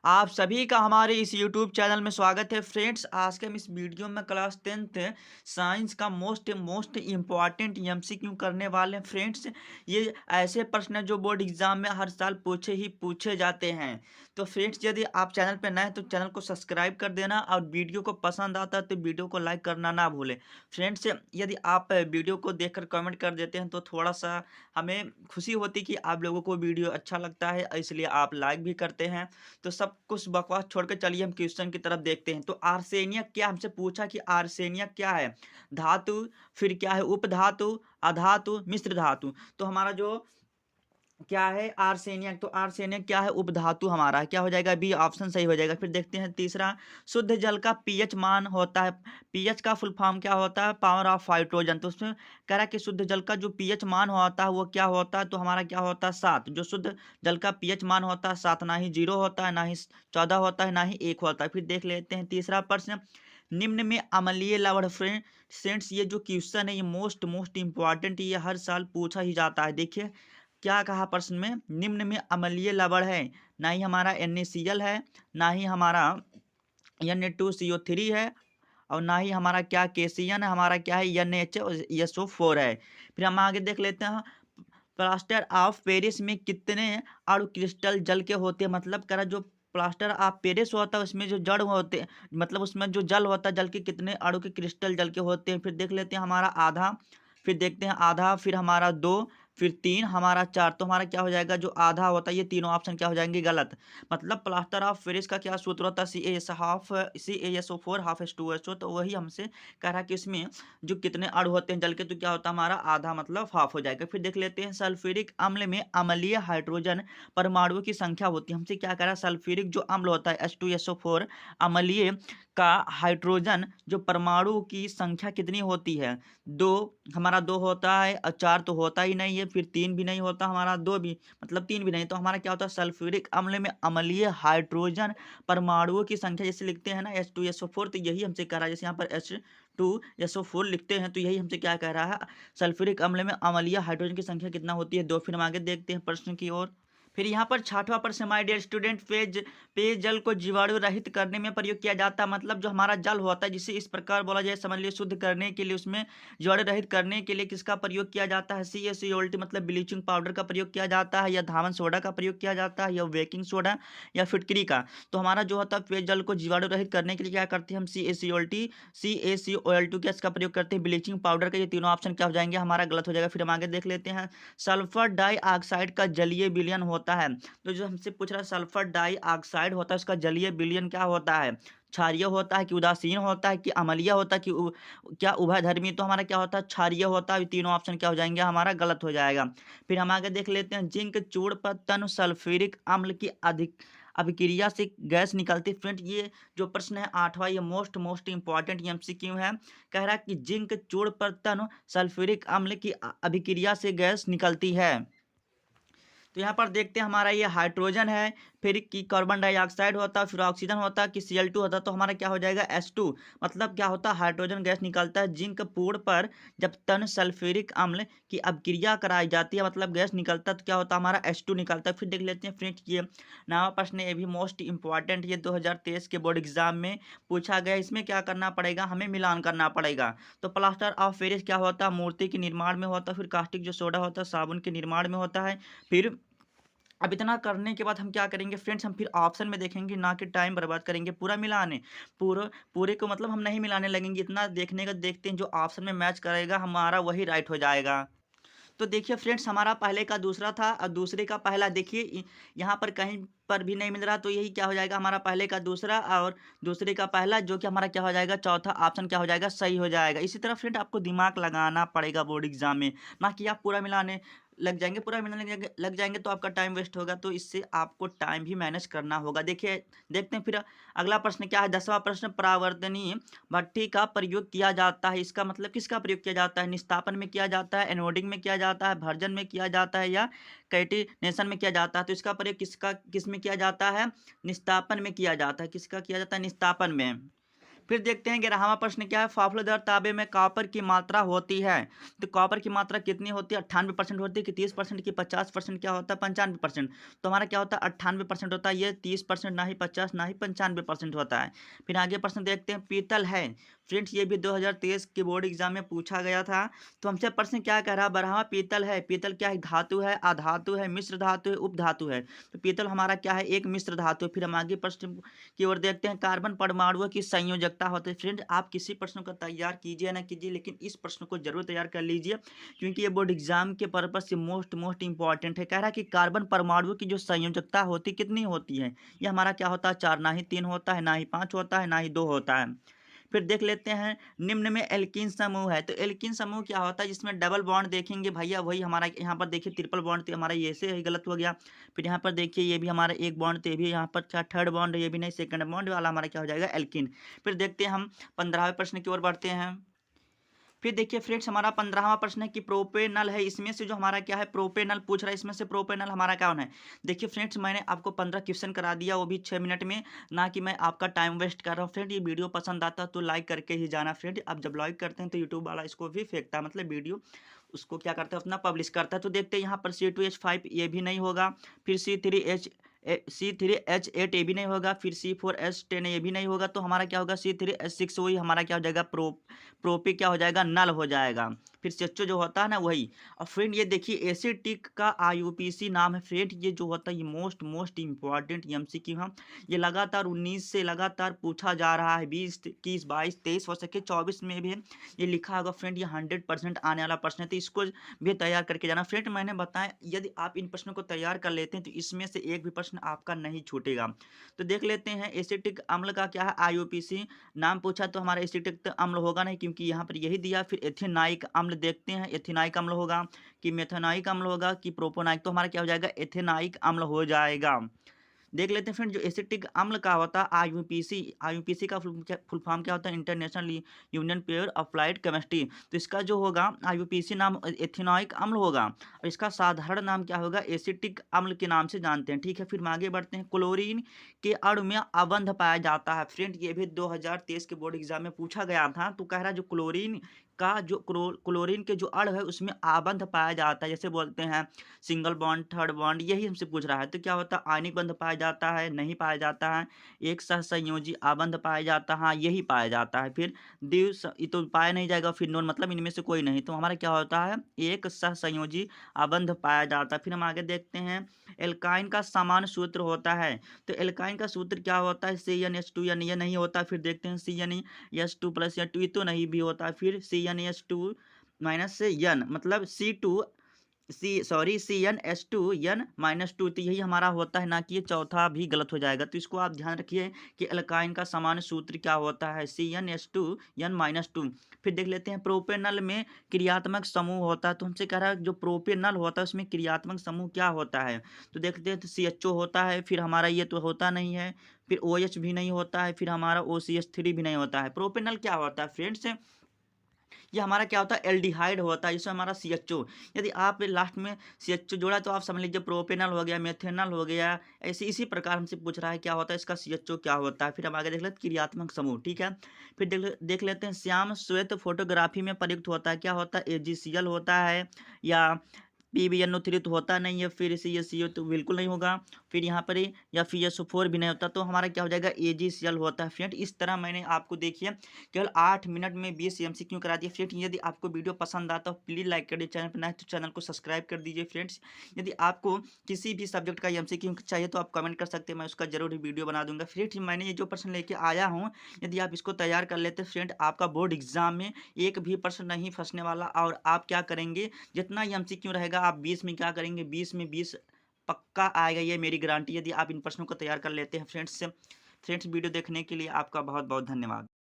आप सभी का हमारे इस यूट्यूब चैनल में स्वागत है फ्रेंड्स। आज के हम इस वीडियो में क्लास 10th साइंस का मोस्ट इम्पॉर्टेंट एमसीक्यू करने वाले हैं फ्रेंड्स। ये ऐसे प्रश्न हैं जो बोर्ड एग्जाम में हर साल पूछे जाते हैं। तो फ्रेंड्स, यदि आप चैनल पर नए हैं तो चैनल को सब्सक्राइब कर देना और वीडियो को पसंद आता है तो वीडियो को लाइक करना ना भूलें। फ्रेंड्स, यदि आप वीडियो को देखकर कमेंट कर देते हैं तो थोड़ा सा हमें खुशी होती कि आप लोगों को वीडियो अच्छा लगता है, इसलिए आप लाइक भी करते हैं। तो सब कुछ बकवास छोड़ के चलिए हम क्वेश्चन की तरफ देखते हैं। तो आर्सेनियक क्या, हमसे पूछा कि आर्सेनियक क्या है? धातु, फिर क्या है उपधातु, अधातु, मिश्र धातु। तो हमारा जो क्या है आर्सेनियक, तो आर्सेनियक क्या है? उपधातु हमारा क्या हो जाएगा? बी ऑप्शन सही हो जाएगा। फिर देखते हैं तीसरा, शुद्ध जल का पीएच मान होता है। पीएच का फुल फॉर्म क्या होता है? Power of hydrogen. तो उसमें कह रहा है कि शुद्ध जल का जो पीएच मान होता है वो क्या होता है? तो हमारा क्या होता है? 7। जो शुद्ध जल का पीएच मान होता है 7, ना ही 0 होता है, ना ही 14 होता है, ना ही 1 होता है। फिर देख लेते हैं तीसरा प्रश्न, निम्न में अम्लीय लवण फ्रेंड्स, ये जो क्वेश्चन है ये मोस्ट इंपॉर्टेंट, ये हर साल पूछा ही जाता है। देखिए क्या कहा प्रश्न में, निम्न में अम्लीय लवण है, ना ही हमारा NaCl है, ना ही हमारा Na2CO3 है, और ना ही हमारा क्या केसियन है, हमारा क्या है NaHSO4 है। फिर हम आगे देख लेते हैं, प्लास्टर ऑफ पेरिस में कितने अणु क्रिस्टल जल के होते हैं? मतलब करा जो प्लास्टर ऑफ पेरिस होता है उसमें जो जड़ होते हैं, मतलब उसमें जो जल होता है, जल के कितने अणु के क्रिस्टल जल के होते हैं? फिर देख लेते हैं हमारा आधा, फिर देखते हैं आधा, फिर हमारा 2, फिर 3, हमारा 4। तो हमारा क्या हो जाएगा? जो आधा होता है, ये तीनों ऑप्शन क्या हो जाएंगे? गलत। मतलब प्लास्टर ऑफ पेरिस का क्या सूत्र होता है? CaSO4 half H2SO। तो वही हमसे कह रहा है कि इसमें जो कितने अणु होते हैं जल के, तो क्या होता है हमारा? आधा, मतलब हाफ हो जाएगा। फिर देख लेते हैं सल्फ्यूरिक अम्ल में अम्लीय हाइड्रोजन परमाणुओं की संख्या होती है। हमसे क्या कह रहा है? सल्फ्यूरिक जो अम्ल होता है H2SO4 अम्लीय का हाइड्रोजन जो परमाणु की संख्या कितनी होती है? 2। हमारा 2 होता है, और 4 तो होता ही नहीं है, फिर 3 भी नहीं होता हमारा, 2 भी मतलब 3 भी नहीं। तो हमारा क्या होता है? सल्फ्यूरिक अम्ल में अम्लीय हाइड्रोजन परमाणुओं की संख्या जैसे लिखते हैं ना H2SO4, तो यही हमसे कह रहा है। जैसे यहाँ पर H2SO4 लिखते हैं तो यही हमसे क्या कह रहा है? सल्फ्यूरिक अम्ल में अम्लीय हाइड्रोजन की संख्या कितना होती है? 2। फिर हम आगे देखते हैं प्रश्न की ओर। फिर यहाँ पर 6वां प्रश्न, माय डियर स्टूडेंट, पेयजल को जीवाणु रहित करने में प्रयोग किया जाता है। मतलब जो हमारा जल होता है जिसे इस प्रकार बोला जाए, समझ लीजिए शुद्ध करने के लिए, उसमें जीवाणु रहित करने के लिए किसका प्रयोग किया जाता है? CaCO मतलब ब्लीचिंग पाउडर का प्रयोग किया जाता है, या धावन सोडा का प्रयोग किया जाता है, या बेकिंग सोडा, या फिटकरी का। तो हमारा जो होता है पेयजल को जीवाणु रहित करने के लिए क्या करते हैं हम? CaCO2 गैस का प्रयोग करते हैं, ब्लीचिंग पाउडर का। ये तीनों ऑप्शन क्या हो जाएंगे? हमारा गलत हो जाएगा। फिर हम आगे देख लेते हैं, सल्फर डाइऑक्साइड का जलीय विलयन होता है। तो जो हमसे पूछ रहा है सल्फर डाइऑक्साइड होता है, उसका जलीय विलयन क्या होता है? क्षारीय होता है कि उदासीन होता है कि अम्लीय होता है कि क्या उभयधर्मी? तो हमारा क्या होता है? क्षारीय होता है। ये तीनों ऑप्शन क्या हो जाएंगे? हमारा गलत हो जाएगा। फिर हम आगे देख लेते हैं, जिंक चूर्ण पर तन सल्फ्यूरिक अम्ल की अधिक अभिक्रिया से गैस निकलती। फ्रेंड, ये जो प्रश्न है 8वां, ये मोस्ट इंपॉर्टेंट MCQ है। कह रहा है कि जिंक चूर्ण पर तन सल्फ्यूरिक अम्ल की अभिक्रिया से गैस निकलती है। तो यहाँ पर देखते हैं हमारा ये हाइड्रोजन है, फिर कि कार्बन डाइऑक्साइड होता है, फिर ऑक्सीजन होता है कि Cl2 होता है। तो हमारा क्या हो जाएगा? H2। मतलब क्या होता है? हाइड्रोजन गैस निकलता है जिंक पूर्ण पर जब तन सल्फ्यूरिक अम्ल की अपक्रिया कराई जाती है, मतलब गैस निकलता है, तो क्या होता है? हमारा H2 निकलता है। फिर देख लेते हैं फ्रेंड्स, ये 9वां प्रश्न, ये भी मोस्ट इंपॉर्टेंट, ये 2023 के बोर्ड एग्जाम में पूछा गया। इसमें क्या करना पड़ेगा? हमें मिलान करना पड़ेगा। तो प्लास्टर ऑफ पेरिस क्या होता है? मूर्ति के निर्माण में होता है। फिर कास्टिक जो सोडा होता है साबुन के निर्माण में होता है। फिर अब इतना करने के बाद हम क्या करेंगे फ्रेंड्स? हम फिर ऑप्शन में देखेंगे, ना कि टाइम बर्बाद करेंगे पूरा मिलाने। पूरे को मतलब हम नहीं मिलाने लगेंगे, इतना देखने का देखते हैं जो ऑप्शन में मैच करेगा हमारा वही राइट हो जाएगा। तो देखिए फ्रेंड्स, हमारा पहले का दूसरा था और दूसरे का पहला। देखिए यहाँ पर कहीं पर भी नहीं मिल रहा, तो यही क्या हो जाएगा? हमारा पहले का दूसरा और दूसरे का पहला, जो कि हमारा क्या हो जाएगा? चौथा ऑप्शन क्या हो जाएगा? सही हो जाएगा। इसी तरह फ्रेंड आपको दिमाग लगाना पड़ेगा बोर्ड एग्जाम में, ना कि आप पूरा मिलाने लग जाएंगे। पूरा मिलाने लग जाएंगे तो आपका टाइम वेस्ट होगा। तो इससे आपको टाइम भी मैनेज करना होगा। देखिए देखते हैं फिर अगला प्रश्न क्या है? 10वां प्रश्न, परावर्तनीय भट्ठी का प्रयोग किया जाता है। इसका मतलब किसका प्रयोग किया जाता है? निस्तापन में किया जाता है, एनोडिंग में किया जाता है, भर्जन में किया जाता है, या कैटिनेशन में किया जाता है? तो इसका प्रयोग किस में किया जाता है? निस्तापन में किया जाता है। किसका किया जाता है? निस्तापन में। फिर देखते हैं 11वां प्रश्न क्या है, फाफलेदार तांबे में कॉपर की मात्रा होती है। तो कॉपर की मात्रा कितनी होती है, 98% होती है कि 30% की 50% क्या होता है 95%। तो हमारा क्या होता है 98% होता है, ये 30% ना ही 50 ना ही 95% होता है। फिर आगे प्रश्न देखते हैं, पीतल है। फ्रेंड्स ये भी 2023 के बोर्ड एग्जाम में पूछा गया था। तो हमसे प्रश्न क्या कह रहा है, 12वां पीतल है। पीतल क्या है, धातु है, अधातु है, मिश्र धातु है, उपधातु है। तो पीतल हमारा क्या है, एक मिश्र धातु है। फिर हम आगे प्रश्न की ओर देखते हैं, कार्बन परमाणुओं की संयोजकता होती है। फ्रेंड आप किसी प्रश्न को तैयार कीजिए ना कीजिए, लेकिन इस प्रश्न को जरूर तैयार कर लीजिए, क्योंकि ये बोर्ड एग्जाम के पर्पज से मोस्ट इंपॉर्टेंट है। कह रहा है कि कार्बन परमाणुओं की जो संयोजकता होती कितनी होती है, ये हमारा क्या होता है 4, ना ही 3 होता है, ना ही 5 होता है, ना ही 2 होता है। फिर देख लेते हैं, निम्न में एल्कीन समूह है। तो एल्कीन समूह क्या होता है, जिसमें डबल बॉन्ड देखेंगे भैया, वही हमारा यहाँ पर देखिए ट्रिपल बॉन्ड, तो हमारा ये से ही गलत हो गया। फिर यहाँ पर देखिए ये भी हमारा एक बॉन्ड, तो ये भी यहाँ पर क्या थर्ड बॉन्ड, ये भी नहीं, सेकंड बॉन्ड वाला हमारा क्या हो जाएगा एल्कीन। फिर देखते हैं हम 15वें प्रश्न की ओर बढ़ते हैं। फिर देखिए फ्रेंड्स हमारा 15वां प्रश्न है कि प्रोपेनल है। इसमें से जो हमारा क्या है प्रोपेनल पूछ रहा है, इसमें से प्रोपेनल हमारा कौन है। देखिए फ्रेंड्स मैंने आपको 15 क्वेश्चन करा दिया, वो भी 6 मिनट में, ना कि मैं आपका टाइम वेस्ट कर रहा हूँ। फ्रेंड ये वीडियो पसंद आता तो लाइक करके ही जाना। फ्रेंड आप जब लाइक करते हैं तो यूट्यूब वाला इसको भी फेंकता है, मतलब वीडियो उसको क्या करता है अपना पब्लिश करता है। तो देखते हैं यहाँ पर C2H5 ये भी नहीं होगा, फिर C3H8 ये भी नहीं होगा, फिर C4H10 ये भी नहीं होगा। तो हमारा क्या होगा C3H6, वही हमारा क्या हो जाएगा प्रोपी क्या हो जाएगा, नल हो जाएगा। फिर CHO जो होता है ना वही। और फ्रेंड ये देखिए एसिटिक का IUPAC नाम है। फ्रेंड ये जो होता है ये मोस्ट इंपॉर्टेंट MCQ है। ये लगातार 19 से लगातार पूछा जा रहा है, 20 21 22 23 हो सके 24 में भी ये लिखा होगा। फ्रेंड ये 100% आने वाला प्रश्न है, तो इसको भी तैयार करके जाना। फ्रेंड मैंने बताया यदि आप इन प्रश्नों को तैयार कर लेते हैं तो इसमें से एक भी प्रश्न आपका नहीं छूटेगा। तो देख लेते हैं एसिटिक अम्ल का क्या है, IUPAC नाम पूछा तो हमारा एसिटिक अम्ल होगा नहीं, क्योंकि यहाँ पर यही दिया। फिर एथेनाइक अम्ल देखते हैं, एथेनाइक अम्ल होगा कि मेथेनाइक अम्ल होगा कि प्रोपोनाइक। तो हमारा क्या हो जाएगा एथेनाइक अम्ल हो जाएगा। देख लेते हैं फ्रेंड जो एसिटिक अम्ल का होता है IUPAC का फुल फॉर्म क्या होता है, international union pair applied chemistry. तो इसका जो होगा IUPAC नाम एथेनॉइक अम्ल होगा, और इसका साधारण नाम क्या होगा एसिटिक अम्ल के नाम से जानते हैं। ठीक है, फिर हम आगे बढ़ते हैं। क्लोरीन के अणु में अबंध पाया जाता है। फ्रेंड ये भी 2023 के बोर्ड एग्जाम में पूछा गया था। तो कह रहा है जो क्लोरीन का जो क्लोरीन के जो अणु है उसमें आबंध पाया जाता है, जैसे बोलते हैं सिंगल बॉन्ड, थर्ड बॉन्ड, यही हमसे पूछ रहा है। तो क्या होता है आयनिक बंध पाया जाता है, नहीं पाया जाता है। एक सहसंयोजी आबंध पाया जाता है, हाँ यही पाया जाता है। फिर ये तो पाया नहीं जाएगा, फिर नॉन मतलब इनमें से कोई नहीं। तो हमारा क्या होता है एक सहसंयोजी आबंध पाया जाता है। फिर हम आगे देखते हैं, एल्काइन का समान सूत्र होता है। तो एल्काइन का सूत्र क्या होता है CnH2, ये नहीं होता। फिर देखते हैं CnH2+N2, ये तो नहीं भी होता। फिर CnH2 माइनस से N मतलब CnH2N-2, तो यही हमारा होता है, ना कि ये चौथा भी गलत हो जाएगा। तो इसको आप ध्यान रखिए कि एल्काइन का समान सूत्र क्या होता है CnH2N-2। फिर देख लेते हैं प्रोपेनल में क्रियात्मक समूह होता है। तो हमसे कह रहा है जो प्रोपेनल होता है उसमें क्रियात्मक समूह क्या होता है। तो देखते हैं तो CHO होता है, फिर हमारा ये तो होता नहीं है, फिर OH भी नहीं होता है, फिर हमारा OCH3 भी नहीं होता है। प्रोपेनल क्या होता है फ्रेंड्स, ये हमारा क्या होता है एल्डिहाइड होता है, जिसमें हमारा CHO, यदि आप लास्ट में CHO जोड़ा तो आप समझ लीजिए प्रोपेनल हो गया, मेथेनल हो गया। ऐसे इसी प्रकार हमसे पूछ रहा है क्या होता है इसका CHO क्या होता है। फिर हम आगे देख लेते हैं क्रियात्मक समूह। ठीक है, फिर देख लेते हैं श्याम श्वेत फोटोग्राफी में प्रयुक्त होता है, क्या होता है AgCl होता है, या PbNO3 तो होता नहीं है, फिर CaCO तो बिल्कुल नहीं होगा, फिर यहाँ पर या FeSO4 भी नहीं होता। तो हमारा क्या हो जाएगा AgCl होता है। फ्रेंड इस तरह मैंने आपको देखिए केवल 8 मिनट में 20 MCQ करा दिया। फ्रेंड यदि आपको वीडियो पसंद आता हो प्लीज़ लाइक कर दीजिए, चैनल पर नए तो चैनल को सब्सक्राइब कर दीजिए। फ्रेंड्स यदि आपको किसी भी सब्जेक्ट का MCQ चाहिए तो आप कमेंट कर सकते हैं, मैं उसका जरूर वीडियो बना दूंगा। फ्रेंड्स मैंने ये जो प्रश्न लेके आया हूँ, यदि आप इसको तैयार कर लेते फ्रेंड आपका बोर्ड एग्जाम में एक भी प्रश्न नहीं फंसने वाला। और आप क्या करेंगे, जितना MCQ रहेगा आप 20 में क्या करेंगे, 20 में 20 पक्का आएगा, ये मेरी गारंटी, यदि आप इन प्रश्नों को तैयार कर लेते हैं। फ्रेंड्स वीडियो देखने के लिए आपका बहुत बहुत धन्यवाद।